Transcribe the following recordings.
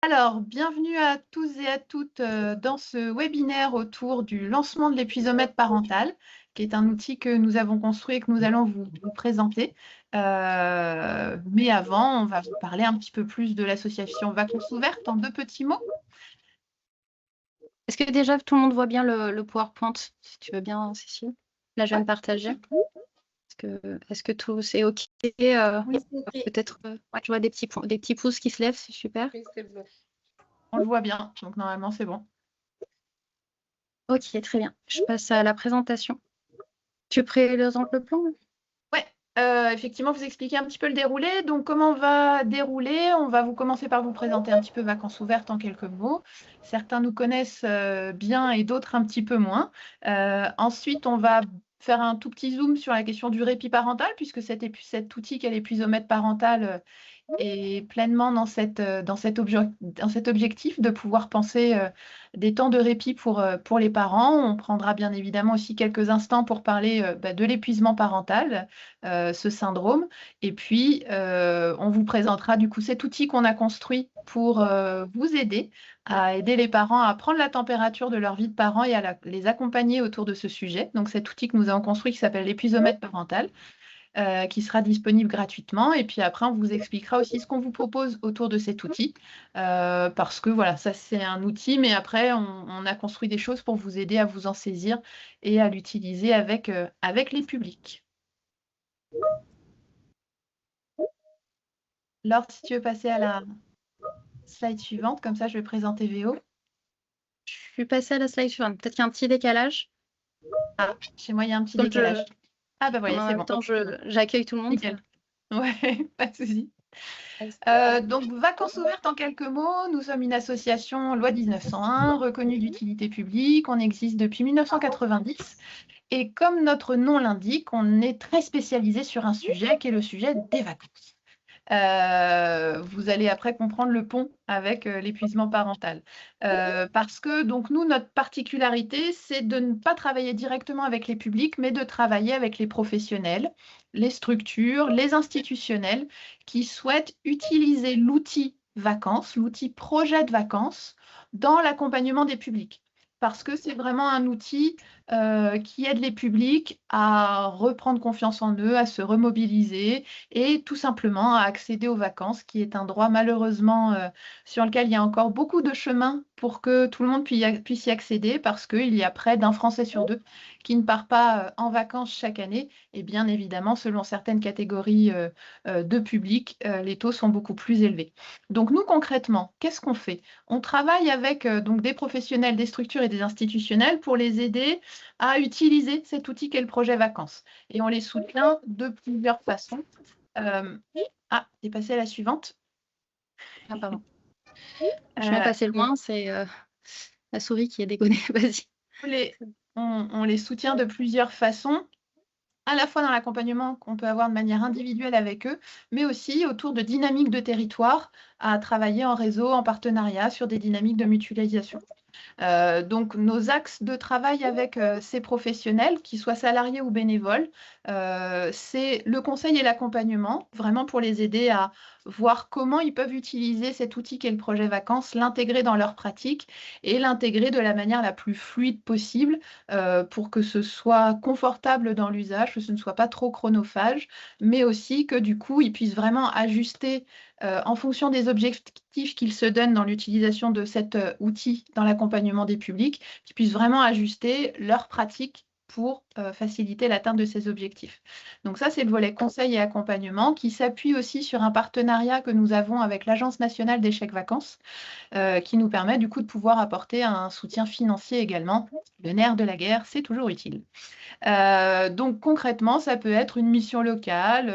Alors, bienvenue à tous et à toutes dans ce webinaire autour du lancement de l'épuisomètre parental, qui est un outil que nous avons construit et que nous allons vous présenter. Mais avant, on va vous parler un petit peu plus de l'association Vacances Ouvertes en deux petits mots. Est-ce que déjà tout le monde voit bien le PowerPoint, si tu veux bien, Cécile? Là, je viens de partager. Est-ce que tout c'est OK? Oui, Peut-être, ouais, je vois des petits pouces qui se lèvent, c'est super. on le voit bien, donc normalement c'est bon. OK, très bien. Je passe à la présentation. Tu présentes le plan? Ouais, effectivement, vous expliquer un petit peu le déroulé. Donc, comment on va dérouler? On va vous commencer par vous présenter un petit peu Vacances Ouvertes en quelques mots. Certains nous connaissent bien et d'autres un petit peu moins. Ensuite, on va faire un tout petit zoom sur la question du répit parental, puisque cet outil qu'est l'épuisomètre parental est pleinement dans cet objectif de pouvoir penser des temps de répit pour les parents. On prendra bien évidemment aussi quelques instants pour parler de l'épuisement parental, ce syndrome. Et puis, on vous présentera du coup cet outil qu'on a construit pour vous aider à aider les parents à prendre la température de leur vie de parents et à les accompagner autour de ce sujet. Donc, cet outil que nous avons construit qui s'appelle l'épuisomètre parental, qui sera disponible gratuitement. Et puis après, on vous expliquera aussi ce qu'on vous propose autour de cet outil, parce que voilà, ça c'est un outil, mais après, on a construit des choses pour vous aider à vous en saisir et à l'utiliser avec les publics. Laure, si tu veux passer à la slide suivante, comme ça je vais présenter VO. Je suis passée à la slide suivante. Peut-être qu'il y a un petit décalage. Ah, chez moi, il y a un petit Comme décalage. Ah bah comme voyez, en c'est même bon. temps, j'accueille tout le monde. Nickel. Ouais, pas de souci. Donc, Vacances Ouvertes en quelques mots, nous sommes une association loi 1901, reconnue d'utilité publique, on existe depuis 1990 et comme notre nom l'indique, on est très spécialisé sur un sujet qui est le sujet des vacances. Vous allez après comprendre le pont avec l'épuisement parental. Parce que donc nous, notre particularité, c'est de ne pas travailler directement avec les publics, mais de travailler avec les professionnels, les structures, les institutionnels qui souhaitent utiliser l'outil vacances, l'outil projet de vacances, dans l'accompagnement des publics. Parce que c'est vraiment un outil qui aide les publics à reprendre confiance en eux, à se remobiliser et tout simplement à accéder aux vacances, qui est un droit malheureusement sur lequel il y a encore beaucoup de chemin pour que tout le monde puisse y accéder, parce qu'il y a près d'un Français sur deux qui ne part pas en vacances chaque année. Et bien évidemment, selon certaines catégories de public, les taux sont beaucoup plus élevés. Donc nous, concrètement, qu'est-ce qu'on fait? On travaille avec donc des professionnels, des structures et des institutionnels pour les aider à utiliser cet outil qu'est le projet vacances. Et on les soutient de plusieurs façons. T'es passé à la suivante. Ah, pardon. Je suis même passée loin, c'est la souris qui est dégonée. Vas-y. On les soutient de plusieurs façons, à la fois dans l'accompagnement qu'on peut avoir de manière individuelle avec eux, mais aussi autour de dynamiques de territoire, à travailler en réseau, en partenariat sur des dynamiques de mutualisation. Donc, nos axes de travail avec ces professionnels, qu'ils soient salariés ou bénévoles, c'est le conseil et l'accompagnement, vraiment pour les aider à voir comment ils peuvent utiliser cet outil qu'est le projet vacances, l'intégrer dans leur pratique et l'intégrer de la manière la plus fluide possible pour que ce soit confortable dans l'usage, que ce ne soit pas trop chronophage, mais aussi que du coup, ils puissent vraiment ajuster en fonction des objectifs qu'ils se donnent dans l'utilisation de cet outil dans l'accompagnement des publics, qu'ils puissent vraiment ajuster leur pratique pour faciliter l'atteinte de ces objectifs. Donc ça, c'est le volet conseil et accompagnement qui s'appuie aussi sur un partenariat que nous avons avec l'Agence nationale des chèques vacances, qui nous permet du coup de pouvoir apporter un soutien financier également. Le nerf de la guerre, c'est toujours utile. Donc concrètement, ça peut être une mission locale,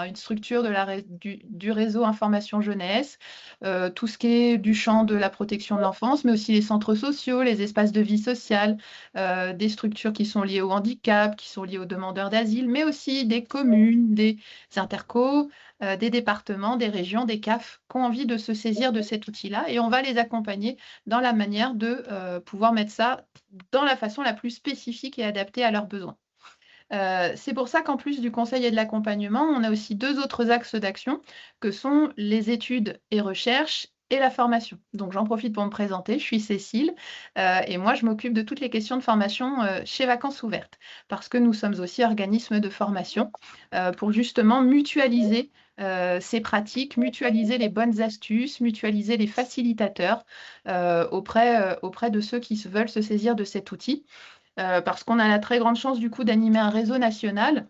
une structure du réseau information jeunesse, tout ce qui est du champ de la protection de l'enfance, mais aussi les centres sociaux, les espaces de vie sociale, des structures qui sont liées au handicap, qui sont liées aux demandeurs d'asile, mais aussi des communes, des intercos, des départements, des régions, des CAF qui ont envie de se saisir de cet outil-là, et on va les accompagner dans la manière de pouvoir mettre ça dans la façon la plus spécifique et adaptée à leurs besoins. C'est pour ça qu'en plus du conseil et de l'accompagnement, on a aussi deux autres axes d'action que sont les études et recherches et la formation. Donc j'en profite pour me présenter, je suis Cécile et moi je m'occupe de toutes les questions de formation chez Vacances Ouvertes parce que nous sommes aussi organisme de formation pour justement mutualiser ces pratiques, mutualiser les bonnes astuces, mutualiser les facilitateurs auprès de ceux qui veulent se saisir de cet outil. Parce qu'on a la très grande chance du coup d'animer un réseau national.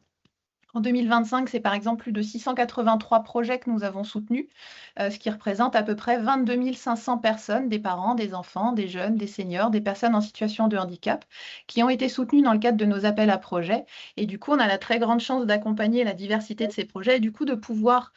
En 2025, c'est par exemple plus de 683 projets que nous avons soutenus, ce qui représente à peu près 22 500 personnes, des parents, des enfants, des jeunes, des seniors, des personnes en situation de handicap, qui ont été soutenues dans le cadre de nos appels à projets. Et du coup, on a la très grande chance d'accompagner la diversité de ces projets et du coup de pouvoir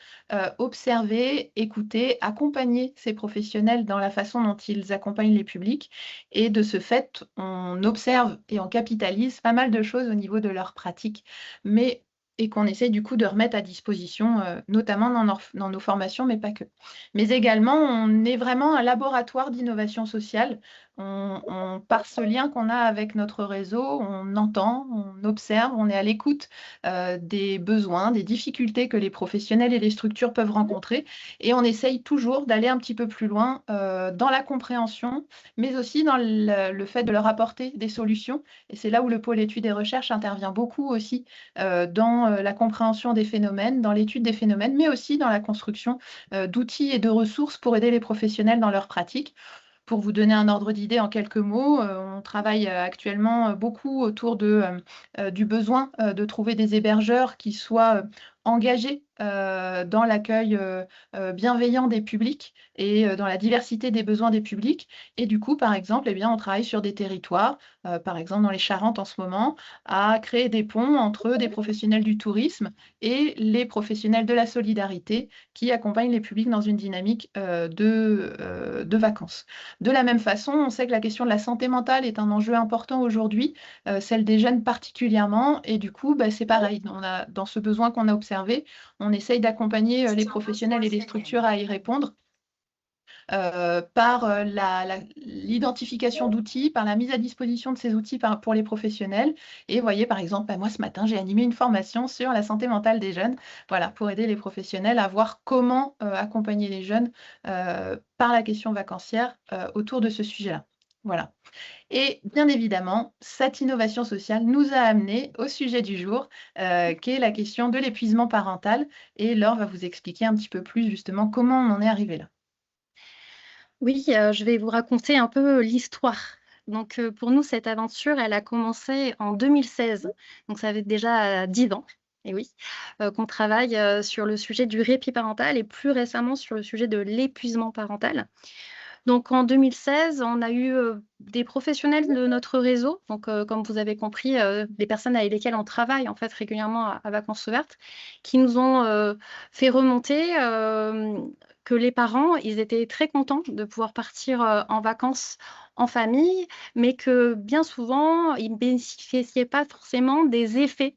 observer, écouter, accompagner ces professionnels dans la façon dont ils accompagnent les publics. Et de ce fait, on observe et on capitalise pas mal de choses au niveau de leurs pratiques. Mais et qu'on essaye du coup de remettre à disposition, notamment dans nos formations, mais pas que. Mais également, on est vraiment un laboratoire d'innovation sociale. Par ce lien qu'on a avec notre réseau, on entend, on observe, on est à l'écoute des besoins, des difficultés que les professionnels et les structures peuvent rencontrer. Et on essaye toujours d'aller un petit peu plus loin dans la compréhension, mais aussi dans le fait de leur apporter des solutions. Et c'est là où le pôle études et recherches intervient beaucoup aussi dans la compréhension des phénomènes, dans l'étude des phénomènes, mais aussi dans la construction d'outils et de ressources pour aider les professionnels dans leur pratique. Pour vous donner un ordre d'idée en quelques mots, on travaille actuellement beaucoup autour du besoin de trouver des hébergeurs qui soient engagés dans l'accueil bienveillant des publics et dans la diversité des besoins des publics. Et du coup, par exemple, eh bien, on travaille sur des territoires, par exemple dans les Charentes en ce moment, à créer des ponts entre des professionnels du tourisme et les professionnels de la solidarité qui accompagnent les publics dans une dynamique de vacances. De la même façon, on sait que la question de la santé mentale est un enjeu important aujourd'hui, celle des jeunes particulièrement, et du coup, bah, c'est pareil. Dans ce besoin qu'on a observé, on essaye d'accompagner les professionnels et les structures à y répondre par l'identification d'outils, par la mise à disposition de ces outils pour les professionnels. Et vous voyez, par exemple, bah, moi ce matin, j'ai animé une formation sur la santé mentale des jeunes, voilà, pour aider les professionnels à voir comment accompagner les jeunes par la question vacancière autour de ce sujet-là. Voilà. Et bien évidemment, cette innovation sociale nous a amené au sujet du jour, qui est la question de l'épuisement parental. Et Laure va vous expliquer un petit peu plus justement comment on en est arrivé là. Oui, je vais vous raconter un peu l'histoire. Donc, pour nous, cette aventure, elle a commencé en 2016. Donc ça fait déjà 10 ans, et oui, qu'on travaille, sur le sujet du répit parental et plus récemment sur le sujet de l'épuisement parental. Donc en 2016, on a eu, des professionnels de notre réseau, donc comme vous avez compris, des personnes avec lesquelles on travaille en fait régulièrement à Vacances Ouvertes, qui nous ont, fait remonter, que les parents, ils étaient très contents de pouvoir partir, en vacances en famille, mais que bien souvent, ils ne bénéficiaient pas forcément des effets,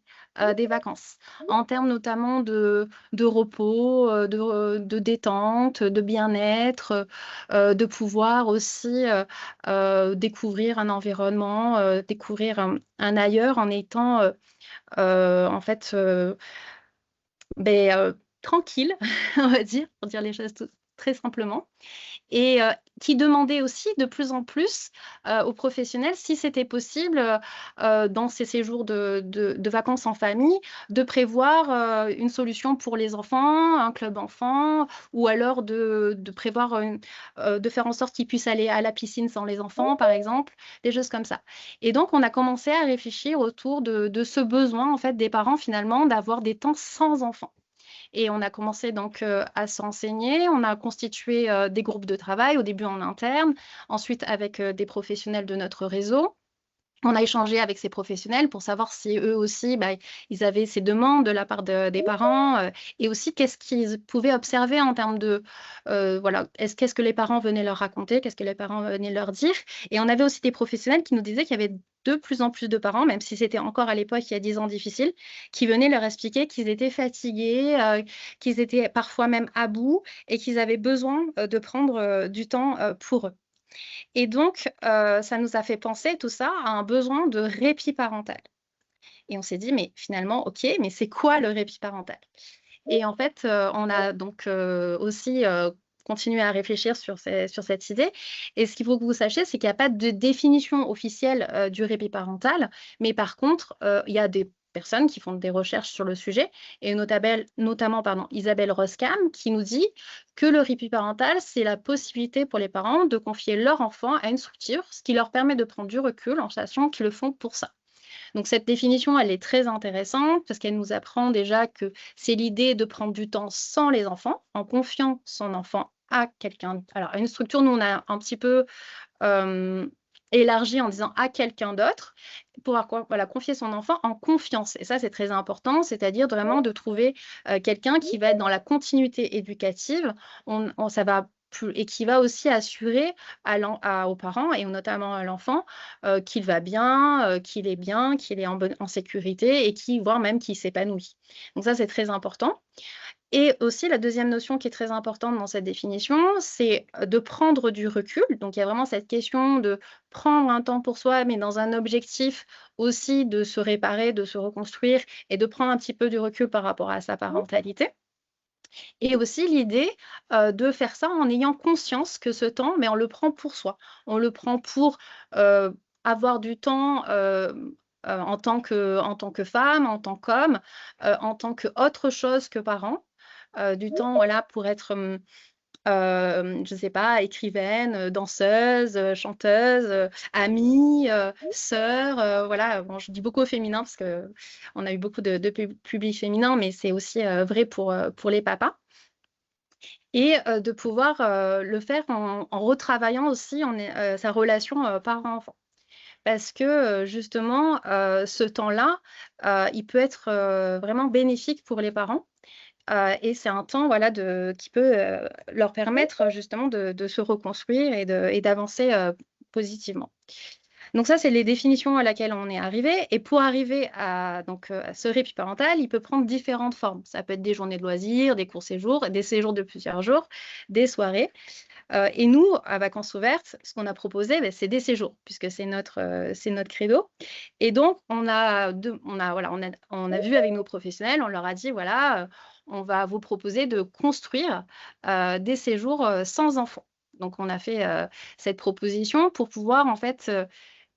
des vacances. En termes notamment de repos, de détente, de bien-être, de pouvoir aussi découvrir un environnement, découvrir un ailleurs en étant en fait tranquille, on va dire, pour dire les choses très simplement. Et qui demandait aussi de plus en plus aux professionnels si c'était possible, dans ces séjours de vacances en famille, de prévoir une solution pour les enfants, un club enfant, ou alors de prévoir de faire en sorte qu'ils puissent aller à la piscine sans les enfants, par exemple, des choses comme ça. Et donc, on a commencé à réfléchir autour de ce besoin, en fait, des parents, finalement, d'avoir des temps sans enfants. Et on a commencé donc à s'enseigner. On a constitué des groupes de travail, au début en interne, ensuite avec des professionnels de notre réseau. On a échangé avec ces professionnels pour savoir si eux aussi, ils avaient ces demandes de la part des parents et aussi qu'est-ce qu'ils pouvaient observer en termes de, voilà, qu'est-ce que les parents venaient leur raconter, qu'est-ce que les parents venaient leur dire. Et on avait aussi des professionnels qui nous disaient qu'il y avait de plus en plus de parents, même si c'était encore à l'époque, il y a 10 ans, difficile, qui venaient leur expliquer qu'ils étaient fatigués, qu'ils étaient parfois même à bout et qu'ils avaient besoin de prendre du temps pour eux. Et donc, ça nous a fait penser tout ça à un besoin de répit parental. Et on s'est dit: «Mais finalement, OK, mais c'est quoi le répit parental?» Et en fait, on a donc aussi, continuer à réfléchir sur cette idée. Et ce qu'il faut que vous sachiez, c'est qu'il n'y a pas de définition officielle du répit parental, mais par contre, il y a des personnes qui font des recherches sur le sujet, et notamment Isabelle Roskam, qui nous dit que le répit parental, c'est la possibilité pour les parents de confier leur enfant à une structure, ce qui leur permet de prendre du recul en sachant qu'ils le font pour ça. Donc cette définition, elle est très intéressante parce qu'elle nous apprend déjà que c'est l'idée de prendre du temps sans les enfants, en confiant son enfant à quelqu'un. Alors, à une structure, nous, on a un petit peu élargi en disant à quelqu'un d'autre, pour voilà, confier son enfant en confiance. Et ça, c'est très important, c'est-à-dire vraiment de trouver quelqu'un qui va être dans la continuité éducative. Ça va et qui va aussi assurer aux parents et notamment à l'enfant qu'il va bien, qu'il est en sécurité et voire même qu'il s'épanouit. Donc ça, c'est très important. Et aussi, la deuxième notion qui est très importante dans cette définition, c'est de prendre du recul. Donc, il y a vraiment cette question de prendre un temps pour soi, mais dans un objectif aussi de se réparer, de se reconstruire et de prendre un petit peu du recul par rapport à sa parentalité. Et aussi l'idée de faire ça en ayant conscience que ce temps, mais on le prend pour soi. On le prend pour avoir du temps en tant que femme, en tant qu'homme, en tant qu'autre chose que parent. Du temps voilà, pour être, je ne sais pas, écrivaine, danseuse, chanteuse, amie, sœur, voilà. Bon, je dis beaucoup au féminin parce qu'on a eu beaucoup de public féminin, mais c'est aussi vrai pour les papas. Et de pouvoir le faire en retravaillant aussi sa relation parent-enfant. Parce que justement, ce temps-là, il peut être vraiment bénéfique pour les parents. Et c'est un temps voilà, qui peut leur permettre justement de se reconstruire et d'avancer positivement. Donc ça, c'est les définitions à laquelle on est arrivé. Et pour arriver à ce répit parental, il peut prendre différentes formes. Ça peut être des journées de loisirs, des courts séjours, des séjours de plusieurs jours, des soirées. Et nous, à Vacances Ouvertes, ce qu'on a proposé, c'est des séjours, puisque c'est notre credo. Et donc, on a vu avec nos professionnels, on leur a dit, voilà, on va vous proposer de construire des séjours sans enfants. Donc, on a fait cette proposition pour pouvoir, en fait,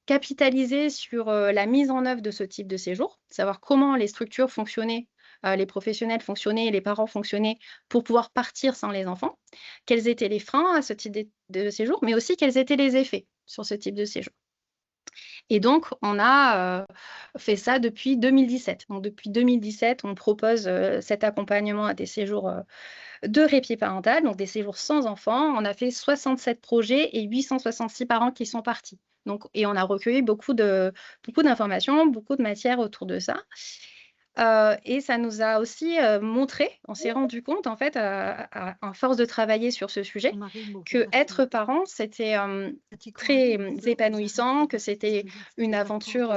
capitaliser sur la mise en œuvre de ce type de séjour, savoir comment les structures fonctionnaient, les professionnels fonctionnaient et les parents fonctionnaient pour pouvoir partir sans les enfants, quels étaient les freins à ce type de séjour, mais aussi quels étaient les effets sur ce type de séjour. Et donc, on a fait ça depuis 2017. Donc, depuis 2017, on propose cet accompagnement à des séjours de répit parental, donc des séjours sans enfants. On a fait 67 projets et 866 parents qui sont partis. Donc, et on a recueilli beaucoup d'informations, beaucoup de matières autour de ça. Et ça nous a aussi montré, on s'est rendu compte en fait, à force de travailler sur ce sujet, que être parent, c'était très épanouissant, que c'était une aventure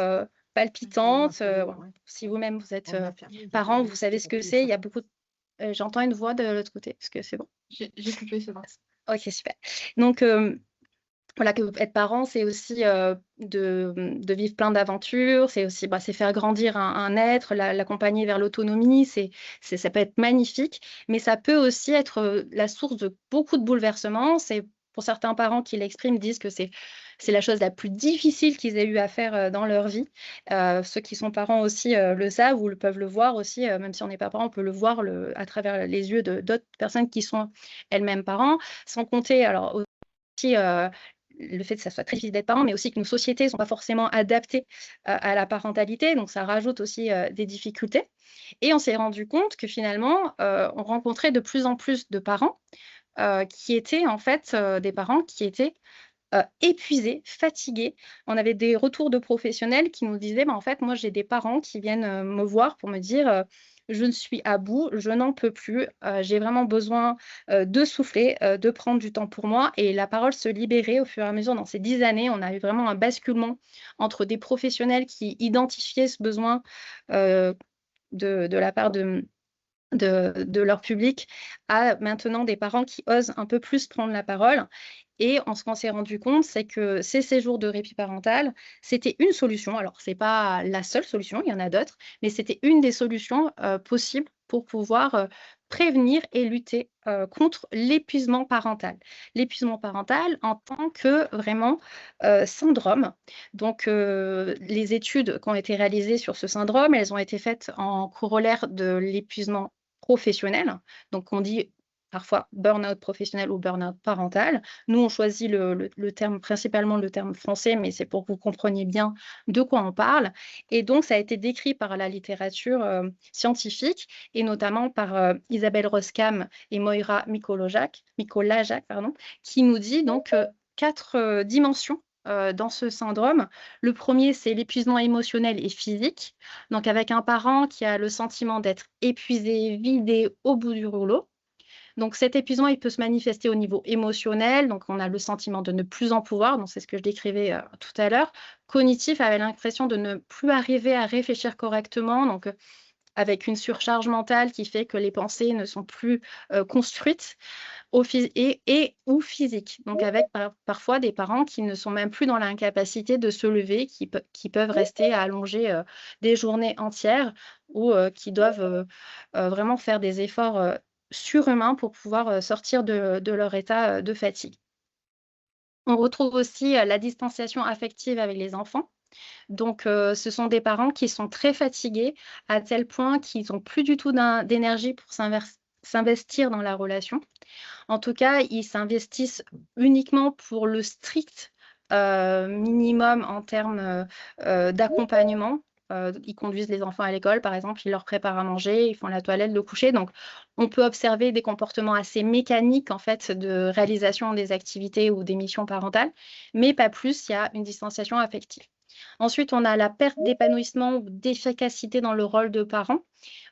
palpitante. Si vous-même vous êtes parent, vous savez ce que c'est. Il y a beaucoup j'entends une voix de l'autre côté. Est-ce que c'est bon? J'ai coupé, c'est bon. Ok, super. Donc, voilà, être parent, c'est aussi de vivre plein d'aventures, c'est aussi c'est faire grandir un être, l'accompagner vers l'autonomie, ça peut être magnifique, mais ça peut aussi être la source de beaucoup de bouleversements. C'est pour certains parents qui l'expriment, disent que c'est la chose la plus difficile qu'ils aient eu à faire dans leur vie. Ceux qui sont parents aussi le savent ou peuvent le voir aussi, même si on n'est pas parent, on peut le voir à travers les yeux d'autres personnes qui sont elles-mêmes parents, sans compter alors aussi le fait que ça soit très difficile d'être parent, mais aussi que nos sociétés ne sont pas forcément adaptées à la parentalité, donc ça rajoute aussi des difficultés. Et on s'est rendu compte que finalement, on rencontrait de plus en plus de parents qui étaient en fait des parents qui étaient épuisés, fatigués. On avait des retours de professionnels qui nous disaient, en fait, moi j'ai des parents qui viennent me voir pour me dire je ne suis à bout, je n'en peux plus, j'ai vraiment besoin de souffler, de prendre du temps pour moi. Et la parole se libérait au fur et à mesure. Dans ces 10 années, on a eu vraiment un basculement entre des professionnels qui identifiaient ce besoin de la part de leur public à maintenant des parents qui osent un peu plus prendre la parole. Et ce qu'on s'est rendu compte, c'est que ces séjours de répit parental, c'était une solution. Alors, ce n'est pas la seule solution, il y en a d'autres, mais c'était une des solutions possibles pour pouvoir prévenir et lutter contre l'épuisement parental. L'épuisement parental en tant que vraiment syndrome. Donc, les études qui ont été réalisées sur ce syndrome, elles ont été faites en corollaire de l'épuisement professionnel. Donc, on dit parfois burn-out professionnel ou burn-out parental. Nous, on choisit le terme, principalement le terme français, mais c'est pour que vous compreniez bien de quoi on parle. Et donc, ça a été décrit par la littérature scientifique et notamment par Isabelle Roskam et Moira Mikolajak, pardon, qui nous dit donc 4 dimensions dans ce syndrome. Le premier, c'est l'épuisement émotionnel et physique, donc avec un parent qui a le sentiment d'être épuisé, vidé, au bout du rouleau. Donc cet épuisement, il peut se manifester au niveau émotionnel, donc on a le sentiment de ne plus en pouvoir, donc c'est ce que je décrivais tout à l'heure. Cognitif, avec l'impression de ne plus arriver à réfléchir correctement, donc avec une surcharge mentale qui fait que les pensées ne sont plus construites ou physique. Donc avec parfois des parents qui ne sont même plus dans l'incapacité de se lever, qui peuvent rester allongés des journées entières ou qui doivent vraiment faire des efforts surhumains pour pouvoir sortir de leur état de fatigue. On retrouve aussi la distanciation affective avec les enfants. Donc, ce sont des parents qui sont très fatigués à tel point qu'ils n'ont plus du tout d'énergie pour s'investir dans la relation. En tout cas, ils s'investissent uniquement pour le strict minimum en termes d'accompagnement. Ils conduisent les enfants à l'école, par exemple, ils leur préparent à manger, ils font la toilette, le coucher. Donc, on peut observer des comportements assez mécaniques, en fait, de réalisation des activités ou des missions parentales, mais pas plus, il y a une distanciation affective. Ensuite, on a la perte d'épanouissement ou d'efficacité dans le rôle de parent.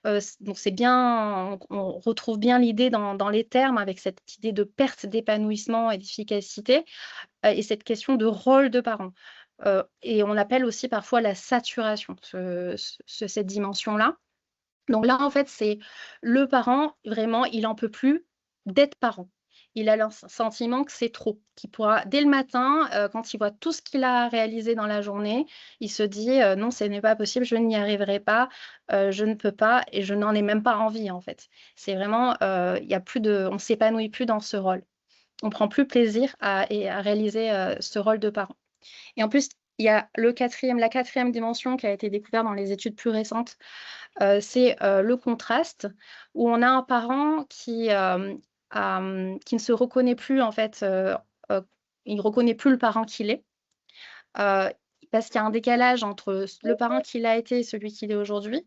Donc, c'est bien, on retrouve bien l'idée dans les termes avec cette idée de perte d'épanouissement et d'efficacité et cette question de rôle de parent. Et on appelle aussi parfois la saturation, cette dimension-là. Donc là, en fait, c'est le parent, vraiment, il n'en peut plus d'être parent. Il a le sentiment que c'est trop, qu'il pourra, dès le matin, quand il voit tout ce qu'il a réalisé dans la journée, il se dit non, ce n'est pas possible, je n'y arriverai pas, je ne peux pas et je n'en ai même pas envie, en fait. C'est vraiment, y a plus on ne s'épanouit plus dans ce rôle. On prend plus plaisir à réaliser ce rôle de parent. Et en plus, il y a la quatrième dimension qui a été découverte dans les études plus récentes, c'est le contraste, où on a un parent qui ne se reconnaît plus, en fait, il ne reconnaît plus le parent qu'il est, parce qu'il y a un décalage entre le parent qu'il a été et celui qu'il est aujourd'hui.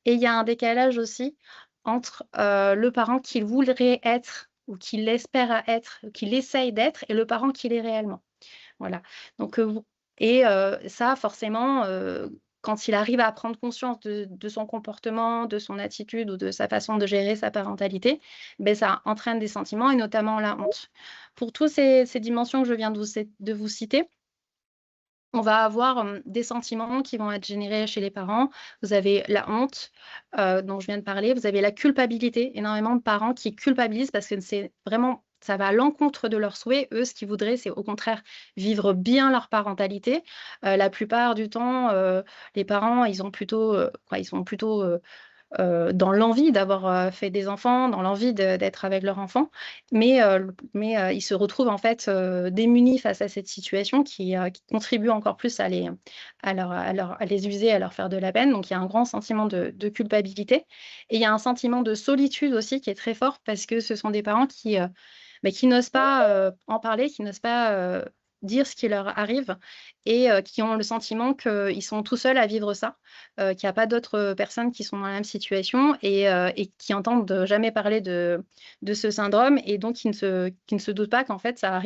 Et il y a un décalage aussi entre le parent qu'il voudrait être ou qu'il espère être, qu'il essaye d'être, et le parent qu'il est réellement. Voilà. Donc, ça, forcément, quand il arrive à prendre conscience de son comportement, de son attitude ou de sa façon de gérer sa parentalité, ben, ça entraîne des sentiments et notamment la honte. Pour toutes ces dimensions que je viens de vous citer, on va avoir des sentiments qui vont être générés chez les parents. Vous avez la honte dont je viens de parler, vous avez la culpabilité, énormément de parents qui culpabilisent parce que c'est vraiment, ça va à l'encontre de leurs souhaits. Eux, ce qu'ils voudraient, c'est au contraire vivre bien leur parentalité. La plupart du temps, les parents, ils sont plutôt dans l'envie d'avoir fait des enfants, dans l'envie d'être avec leur enfant, mais ils se retrouvent en fait démunis face à cette situation qui contribue encore plus à les user, à leur faire de la peine. Donc il y a un grand sentiment de culpabilité et il y a un sentiment de solitude aussi qui est très fort parce que ce sont des parents qui n'osent pas en parler, qui n'osent pas dire ce qui leur arrive et qui ont le sentiment qu'ils sont tout seuls à vivre ça, qu'il n'y a pas d'autres personnes qui sont dans la même situation et qui entendent jamais parler de ce syndrome et donc qui ne se doutent pas qu'en fait ça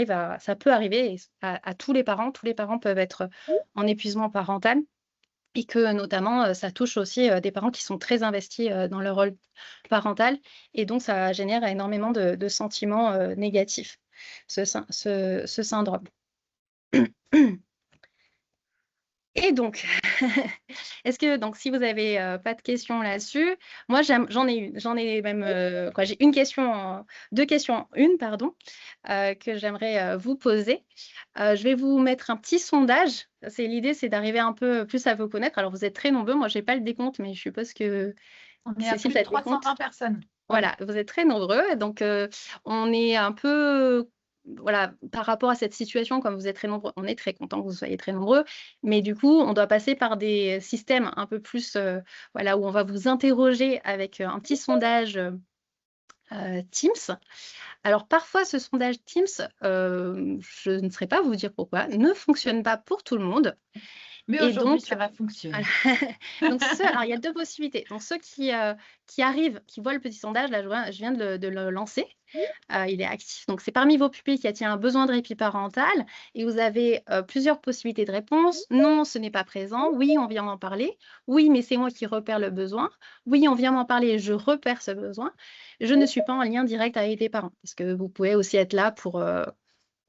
peut arriver à tous les parents. Tous les parents peuvent être en épuisement parental et que notamment ça touche aussi des parents qui sont très investis dans leur rôle parental et donc ça génère énormément de sentiments négatifs, ce syndrome. Et donc, est-ce que donc si vous avez pas de questions là-dessus, moi j'en ai même j'ai une question, 2 questions en une, pardon, que j'aimerais vous poser. Je vais vous mettre un petit sondage. L'idée, c'est d'arriver un peu plus à vous connaître. Alors vous êtes très nombreux, moi j'ai pas le décompte, mais je suppose que On est à Cécile, plus de tu as le décompte. 320 personnes. Voilà, vous êtes très nombreux. Donc, on est un peu, voilà, par rapport à cette situation, comme vous êtes très nombreux, on est très content que vous soyez très nombreux. Mais du coup, on doit passer par des systèmes un peu plus, voilà, où on va vous interroger avec un petit sondage Teams. Alors, parfois, ce sondage Teams, je ne saurais pas vous dire pourquoi, ne fonctionne pas pour tout le monde. Mais Et aujourd'hui, donc, ça va fonctionner. donc alors il y a 2 possibilités. Donc ceux qui arrivent, qui voient le petit sondage, là, je viens de le lancer, il est actif. Donc c'est parmi vos pupilles qui a un besoin de répit parental et vous avez, plusieurs possibilités de réponse. Non, ce n'est pas présent. Oui, on vient m'en parler. Oui, mais c'est moi qui repère le besoin. Oui, on vient m'en parler et je repère ce besoin. Je ne suis pas en lien direct avec les parents parce que vous pouvez aussi être là pour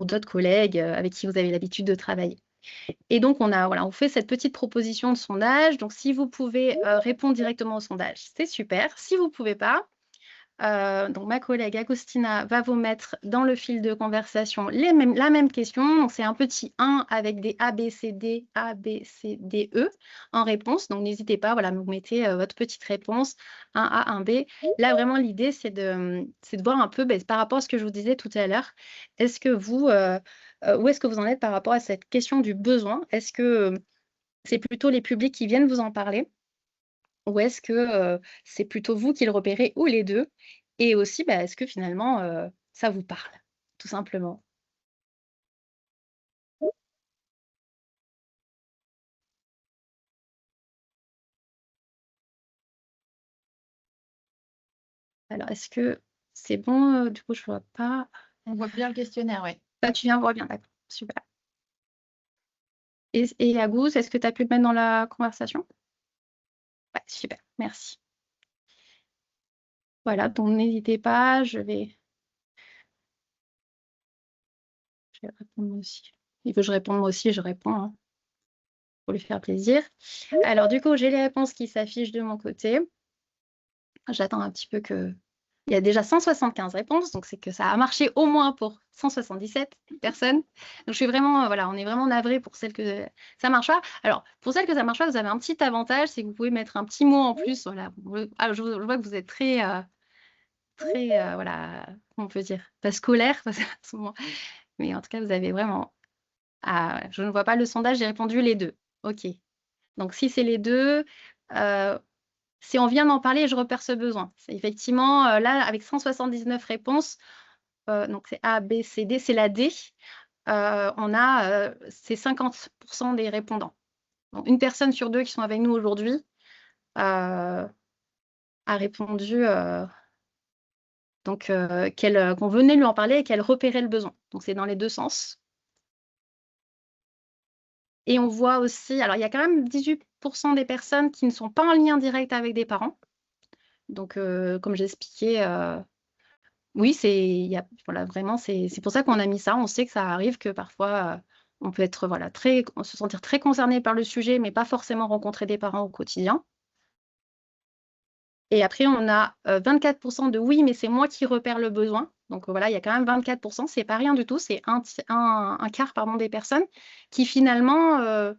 d'autres collègues, avec qui vous avez l'habitude de travailler. Et donc, on fait cette petite proposition de sondage. Donc, si vous pouvez répondre directement au sondage, c'est super. Si vous ne pouvez pas, donc ma collègue Agostina va vous mettre dans le fil de conversation la même question. Donc, c'est un petit 1 avec des A, B, C, D, A, B, C, D, E en réponse. Donc, n'hésitez pas, voilà, vous mettez votre petite réponse, un A, un B. Là, vraiment, l'idée, c'est de voir un peu par rapport à ce que je vous disais tout à l'heure. Est-ce que où est-ce que vous en êtes par rapport à cette question du besoin? Est-ce que c'est plutôt les publics qui viennent vous en parler? Ou est-ce que c'est plutôt vous qui le repérez ou les 2? Et aussi, est-ce que finalement, ça vous parle? Tout simplement. Alors est-ce que c'est bon, du coup je vois pas. On voit bien le questionnaire, oui. Tu viens voir bien, d'accord, super. Et Agous, est-ce que tu as pu le mettre dans la conversation? Ouais, super, merci. Voilà, donc n'hésitez pas, je vais répondre moi aussi. Il veut que je réponde moi aussi, je réponds, hein, pour lui faire plaisir. Alors du coup, j'ai les réponses qui s'affichent de mon côté. J'attends un petit peu que. Il y a déjà 175 réponses, donc c'est que ça a marché au moins pour 177 personnes. Donc je suis vraiment, voilà, on est vraiment navrés pour celles que ça marche pas. Alors, pour celles que ça marche pas, vous avez un petit avantage, c'est que vous pouvez mettre un petit mot en plus. Voilà. Je vois que vous êtes très, voilà, comment on peut dire, pas scolaire, en ce moment. Mais en tout cas, vous avez vraiment. Ah, je ne vois pas le sondage, j'ai répondu les 2. OK. Donc si c'est les 2, si on vient d'en parler et je repère ce besoin. C'est effectivement, là, avec 179 réponses, donc c'est A, B, C, D, c'est la D, c'est 50% des répondants. Donc, une personne sur 2 qui sont avec nous aujourd'hui a répondu qu'on venait lui en parler et qu'elle repérait le besoin. Donc c'est dans les 2 sens. Et on voit aussi, alors il y a quand même 18% des personnes qui ne sont pas en lien direct avec des parents. Donc, comme j'expliquais, oui, voilà, vraiment, c'est pour ça qu'on a mis ça. On sait que ça arrive, que parfois, on peut être, voilà, se sentir très concerné par le sujet, mais pas forcément rencontrer des parents au quotidien. Et après, on a 24% de oui, mais c'est moi qui repère le besoin. Donc voilà, il y a quand même 24%, c'est pas rien du tout, c'est un quart pardon, des personnes qui finalement,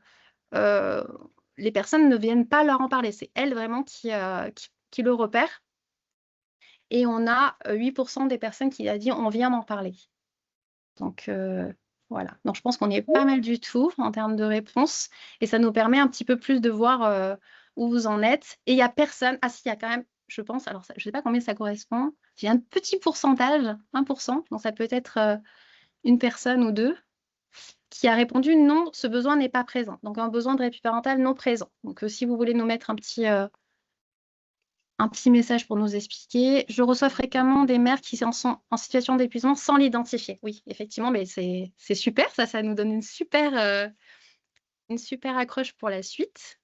les personnes ne viennent pas leur en parler. C'est elles vraiment qui le repèrent. Et on a 8% des personnes qui a dit on vient m'en parler. Donc voilà. Donc je pense qu'on est pas mal du tout en termes de réponses. Et ça nous permet un petit peu plus de voir où vous en êtes. Et il n'y a personne. Ah si, il y a quand même, je pense, alors je ne sais pas combien ça correspond. J'ai un petit pourcentage, 1%. Donc ça peut être une personne ou 2 qui a répondu non, ce besoin n'est pas présent. Donc un besoin de répit parental non présent. Donc si vous voulez nous mettre un petit message pour nous expliquer. Je reçois fréquemment des mères qui sont en situation d'épuisement sans l'identifier. Oui, effectivement, mais c'est super, ça nous donne une super accroche pour la suite.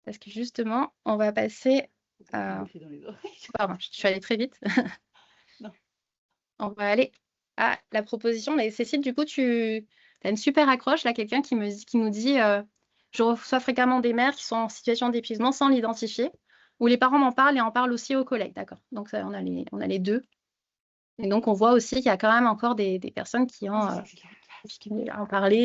Parce que justement, on va passer à. Pardon, je suis allée très vite. Non. On va aller à la proposition. Mais Cécile, du coup, tu as une super accroche, là, quelqu'un qui nous dit je reçois fréquemment des mères qui sont en situation d'épuisement sans l'identifier, où les parents m'en parlent et en parlent aussi aux collègues. D'accord. Donc, ça, on a les 2. Et donc, on voit aussi qu'il y a quand même encore des personnes qui ont en parlé.